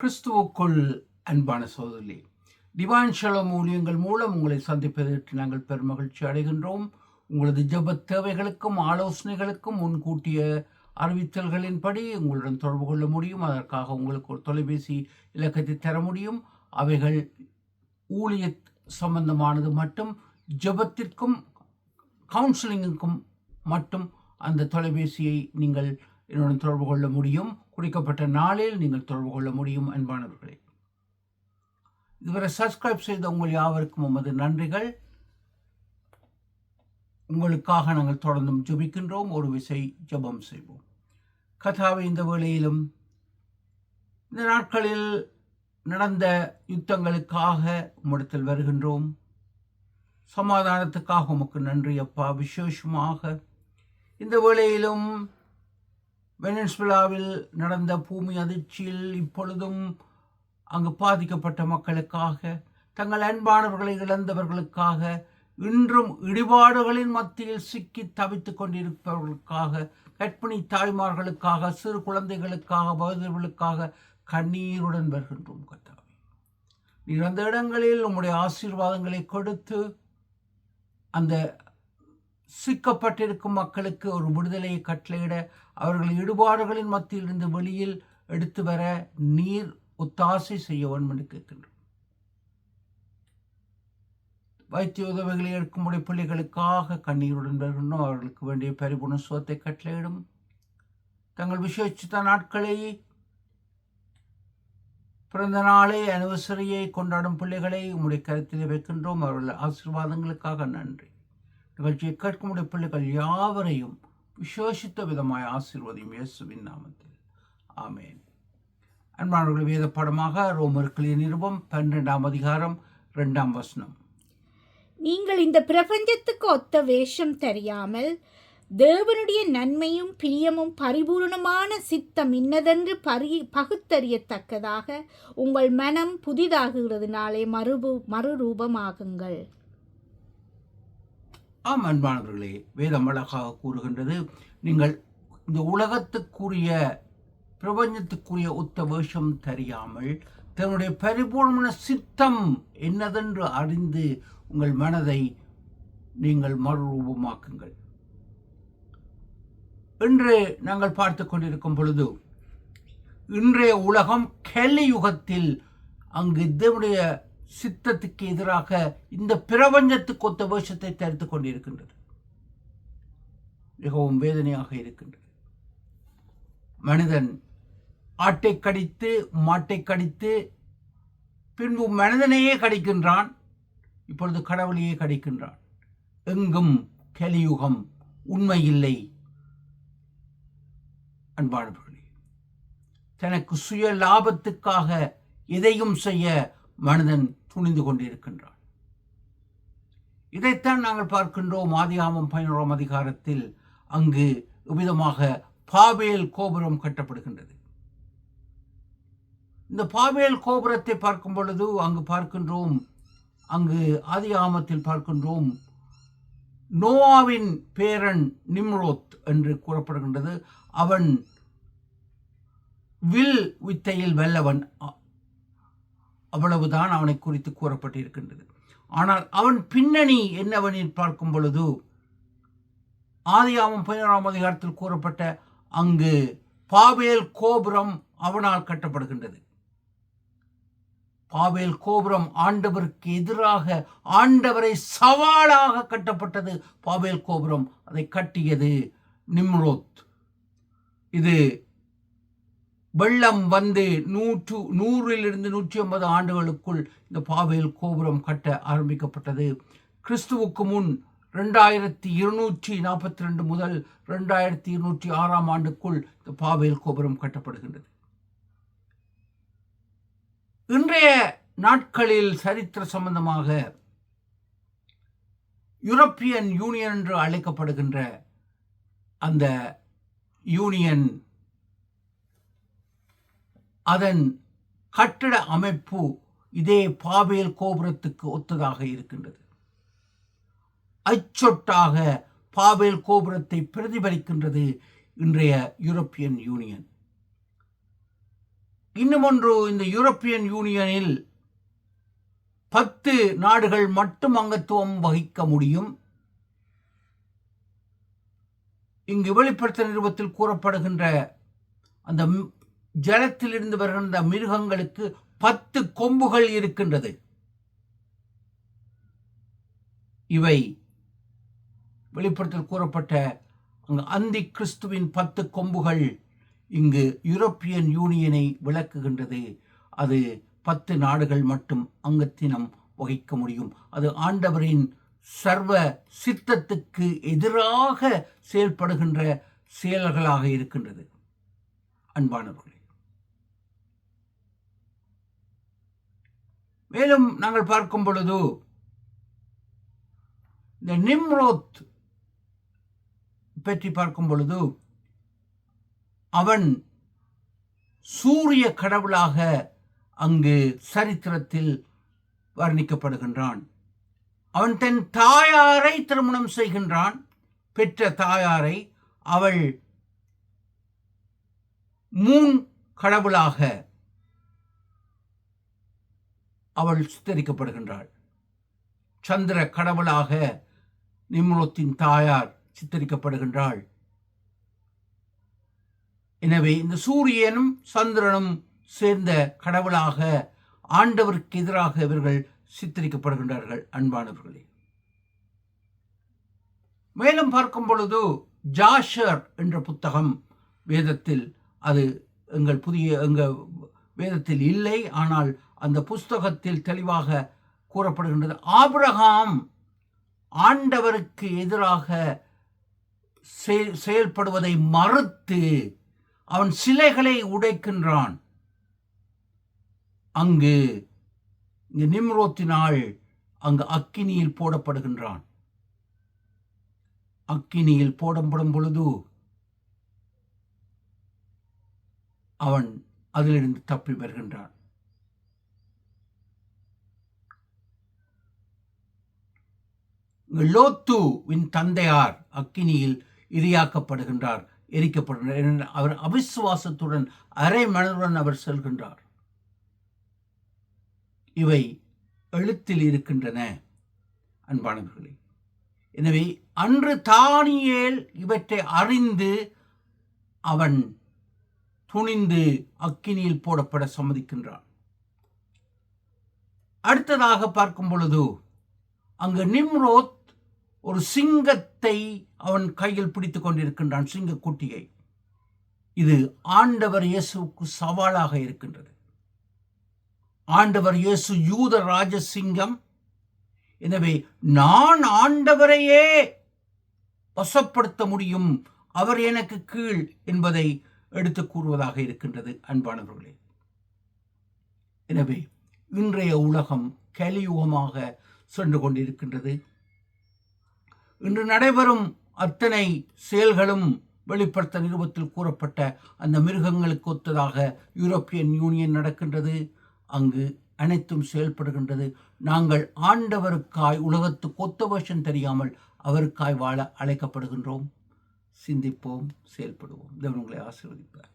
கிறிஸ்துவுக்குள் அன்பான சகோதரி, டிவைன் ஷாலோம் ஊழியங்கள் மூலம் உங்களை சந்திப்பதற்கு நாங்கள் பெருமகிழ்ச்சி அடைகின்றோம். உங்களது ஜெபத் தேவைகளுக்கும் ஆலோசனைகளுக்கும் முன்கூட்டிய அறிவித்தல்களின்படி உங்களுடன் தொடர்பு கொள்ள முடியும். அதற்காக உங்களுக்கு ஒரு தொலைபேசி இலக்கத்தை தர முடியும். அவைகள் ஊழிய சம்பந்தமானது மட்டும், ஜெபத்திற்கும் கவுன்சிலிங்குக்கும் மட்டும் அந்த தொலைபேசியை நீங்கள் என்னுடன் தொடர்பு கொள்ள முடியும். குறிக்கப்பட்ட நாளில் நீங்கள் தொடர்பு கொள்ள முடியும். அன்பானவர்களே, இதுவரை சப்ஸ்கிரைப் செய்த உங்கள் யாவருக்கும் உமது நன்றிகள். உங்களுக்காக நாங்கள் தொடர்ந்தும் ஜெபிக்கின்றோம். ஒரு விசை ஜெபம் செய்வோம். கர்த்தாவே, இந்த வேளையிலும் இந்த நாட்களில் நடந்த யுத்தங்களுக்காக உம்மிடத்தில் வருகின்றோம். சமாதானத்துக்காக உமக்கு நன்றி அப்பா. விசேஷமாக இந்த வேளையிலும் வெனிசுலாவில் நடந்த பூமி அதிர்ச்சியில் இப்பொழுதும் அங்கு பாதிக்கப்பட்ட மக்களுக்காக, தங்கள் அன்பானவர்களை இழந்தவர்களுக்காக, இன்றும் இடிபாடுகளின் மத்தியில் சிக்கி தவித்துக் கொண்டிருப்பவர்களுக்காக, கர்ப்பிணி தாய்மார்களுக்காக, சிறு குழந்தைகளுக்காக, வயோதிபர்களுக்காக கண்ணீருடன் வருகின்றோம். கர்த்தாவே, நீர் அந்த இடங்களில் உம்முடைய ஆசீர்வாதங்களை கொடுத்து அந்த சிக்கப்பட்டிருக்கும் மக்களுக்கு ஒரு விடுதலையை கட்டளையிட, அவர்கள் இடுபாடுகளின் மத்தியிலிருந்து வெளியில் எடுத்து வர நீர் ஒத்தாசை செய்ய வேண்டும் என்று கேட்கின்றோம். வைத்திய உதவிகளை எடுக்கும்படி பிள்ளைகளுக்காக கண்ணீருடன் வருகின்றோம். அவர்களுக்கு வேண்டிய பரிபூர்ண சுகத்தை கட்டளையிடும். தங்கள் விசேஷித்த நாட்களை, பிறந்த நாளை, அனிவர்சரியை கொண்டாடும் பிள்ளைகளை உம்முடைய கருத்தில் வைக்கின்றோம். அவர்கள் ஆசீர்வாதங்களுக்காக நன்றி. நிகழ்ச்சியை கேட்குமுடைய பிள்ளைகள் யாவரையும் விசேஷித்த விதமாய் ஆசீர்வதியும் இயேசுவின் நாமத்தில். ஆமேன். அன்பானவர்கள், வேத பாடமாக ரோமர்கள் நிருபம் 12ஆம் அதிகாரம் 2ஆம் வசனம். நீங்கள் இந்த பிரபஞ்சத்துக்கு ஒத்த வேஷம் தெரியாமல் தேவனுடைய நன்மையும் பிரியமும் பரிபூர்ணமான சித்தம் இன்னதென்று பகுத்தறியத்தக்கதாக உங்கள் மனம் புதிதாகிறதுனாலே மறுரூபமாகுங்கள். ஆம் அன்பானவர்களே, வேதம் அழகாக கூறுகின்றது, நீங்கள் இந்த உலகத்துக்குரிய பிரபஞ்சத்துக்குரிய ஒத்த வேஷம் தெரியாமல் தன்னுடைய பரிபூர்ண சித்தம் என்னதென்று அறிந்து உங்கள் மனதை நீங்கள் மறுரூபமாக்குங்கள். இன்று நாங்கள் பார்த்து கொண்டிருக்கும் பொழுது, இன்றைய உலகம் கலியுகத்தில் அங்கு தேவனுடைய சித்தத்துக்கு எதிராக இந்த பிரபஞ்சத்துக்கு ஒத்த வேஷத்தை தரித்து கொண்டிருக்கின்றது. மிகவும் வேதனையாக இருக்கின்றது. மனிதன் ஆட்டை கடித்து, மாட்டை கடித்து, பின்பு மனிதனையே கடிக்கின்றான். இப்பொழுது கடவுளையே கடிக்கின்றான். எங்கும் கலியுகம், உண்மை இல்லை. அன்பானவர்களே, தனக்கு சுய லாபத்துக்காக எதையும் செய்ய மனிதன் துணிந்து கொண்டிருக்கின்றான். இதைத்தான் நாங்கள் பார்க்கின்றோம். ஆதியாகமம் 11ஆம் அதிகாரத்தில் அங்கு விதமாக பாபேல் கோபுரம் கட்டப்படுகின்றது. இந்த பாபேல் கோபுரத்தை பார்க்கும் பொழுது அங்கு பார்க்கின்றோம், அங்கு ஆதியாகமத்தில் பார்க்கின்றோம், நோவாவின் பேரன் நிம்ரோத் என்று கூறப்படுகின்றது. அவன் வில் வித்தையில் வல்லவன், அவ்வளவுதான் அவனை குறித்து கூறப்பட்டிருக்கின்றது. ஆனால் அவன் பின்னணி என்னவெனில் பார்க்கும் பொழுது, ஆதியாகமம் 11ஆம் அதிகாரத்தில் கூறப்பட்ட அங்கு பாபேல் கோபுரம் அவனால் கட்டப்படுகின்றது. பாபேல் கோபுரம் ஆண்டவருக்கு எதிராக, ஆண்டவரை சவாலாக கட்டப்பட்டது. பாபேல் கோபுரம், அதை கட்டியது நிம்ரோத். இது வெள்ளம் வந்து 100 150 ஆண்டுகளுக்குள் இந்த பாபேல் கோபுரம் கட்ட ஆரம்பிக்கப்பட்டது. கிறிஸ்துவுக்கு முன் 2242 முதல் 2206ஆம் ஆண்டுக்குள் இந்த பாபேல் கோபுரம் கட்டப்படுகின்றது. இன்றைய நாட்களில் சரித்திர சம்பந்தமாக யூரோப்பியன் யூனியன் என்று அழைக்கப்படுகின்ற அந்த யூனியன், அதன் கட்டட அமைப்பு இதே பாபேல் கோபுரத்துக்கு ஒத்ததாக இருக்கின்றது. அச்சொட்டாக பாபேல் கோபுரத்தை பிரதிபலிக்கின்றது இன்றைய யூரோப்பியன் யூனியன். இன்னும் ஒன்று, இந்த யூரோப்பியன் யூனியனில் 10 நாடுகள் மட்டும் அங்கத்துவம் வகிக்க முடியும். இங்கு வெளிப்படுத்தல் நிருபத்தில் கூறப்படுகின்ற அந்த ஜலத்திலிருந்து வருகின்ற மிருகங்களுக்கு 10 கொம்புகள் இருக்கின்றது. இவை வெளிப்படுத்தல் கூறப்பட்ட அந்தி கிறிஸ்துவின் 10 கொம்புகள் இங்கு யூரோப்பியன் யூனியனை விளக்குகின்றது. அது 10 நாடுகள் மட்டும் அங்கத்தினம் வகிக்க முடியும். அது ஆண்டவரின் சர்வ சித்தத்துக்கு எதிராக செயல்படுகின்ற செயல்களாக இருக்கின்றது. அன்பானவர்களே, மேலும் நாங்கள் பார்க்கும் பொழுது இந்த நிம்ரோத் பற்றி பார்க்கும் பொழுது அவன் சூரிய கடவுளாக அங்கு சரித்திரத்தில் வர்ணிக்கப்படுகின்றான். அவன் தன் தாயாரை திருமணம் செய்கின்றான். பெற்ற தாயாரை அவள் மூன் கடவுளாக அவள் சித்தரிக்கப்படுகின்றாள். சந்திர கடவுளாக நிம்ரோத்தின் தாயார் சித்தரிக்கப்படுகின்றாள். எனவே இந்த சூரியனும் சந்திரனும் சேர்ந்த கடவுளாக ஆண்டவருக்கு எதிராக இவர்கள் சித்தரிக்கப்படுகின்றார்கள். அன்பானவர்களே, மேலும் பார்க்கும் பொழுது ஜாஷர் என்ற புத்தகம் வேதத்தில், அது எங்கள் வேதத்தில் இல்லை, ஆனால் அந்த புஸ்தகத்தில் தெளிவாக கூறப்படுகின்றது. ஆபிரகாம் ஆண்டவருக்கு எதிராக செயல்படுவதை மறுத்து அவன் சிலைகளை உடைக்கின்றான். அங்கு நிம்ரோத்தினால் அங்கு அக்கினியில் போடப்படுகின்றான். அக்கினியில் போடப்படும் பொழுது அவன் அதிலிருந்து தப்பி வருகின்றான். லோத்துவின் தந்தையார் அக்கினியில் எரிக்கப்படுகின்றார். அவர் அவிசுவாசத்துடன் அரை மனதுடன் அவர் செல்கின்றார். இவை எழுத்தில் இருக்கின்றன. அன்பானவர்களே, எனவே அன்று தானியேல் இவற்றை அறிந்து அவன் துணிந்து அக்கினியில் போடப்பட சம்மதிக்கின்றான். அடுத்ததாக பார்க்கும் பொழுது அங்கு நிம்ரோத் ஒரு சிங்கத்தை அவன் கையில் பிடித்துக் கொண்டிருக்கின்றான், சிங்கக்குட்டியை. இது ஆண்டவர் இயேசுவுக்கு சவாலாக இருக்கின்றது. ஆண்டவர் இயேசு யூத ராஜசிங்கம். எனவே நான் ஆண்டவரையே வசப்படுத்த முடியும், அவர் எனக்கு கீழ் என்பதை எடுத்து கூறுவதாக இருக்கின்றது. அன்பானவர்களே, எனவே இன்றைய உலகம் கலியுகமாக சென்று கொண்டிருக்கின்றது. இன்று நடைபெறும் அத்தனை செயல்களும் வெளிப்படுத்த நிருபத்தில் கூறப்பட்ட அந்த மிருகங்களுக்கு ஒத்ததாக யூரோப்பியன் யூனியன் நடக்கின்றது. அங்கு அனைத்தும் செயல்படுகின்றது. நாங்கள் ஆண்டவருக்காய், உலகத்துக்கு ஒத்த வேஷம் தெரியாமல் அவருக்காய் வாழ அழைக்கப்படுகின்றோம். சிந்திப்போம், செயல்படுவோம். தேவன் உங்களை ஆசீர்வதிப்பார்.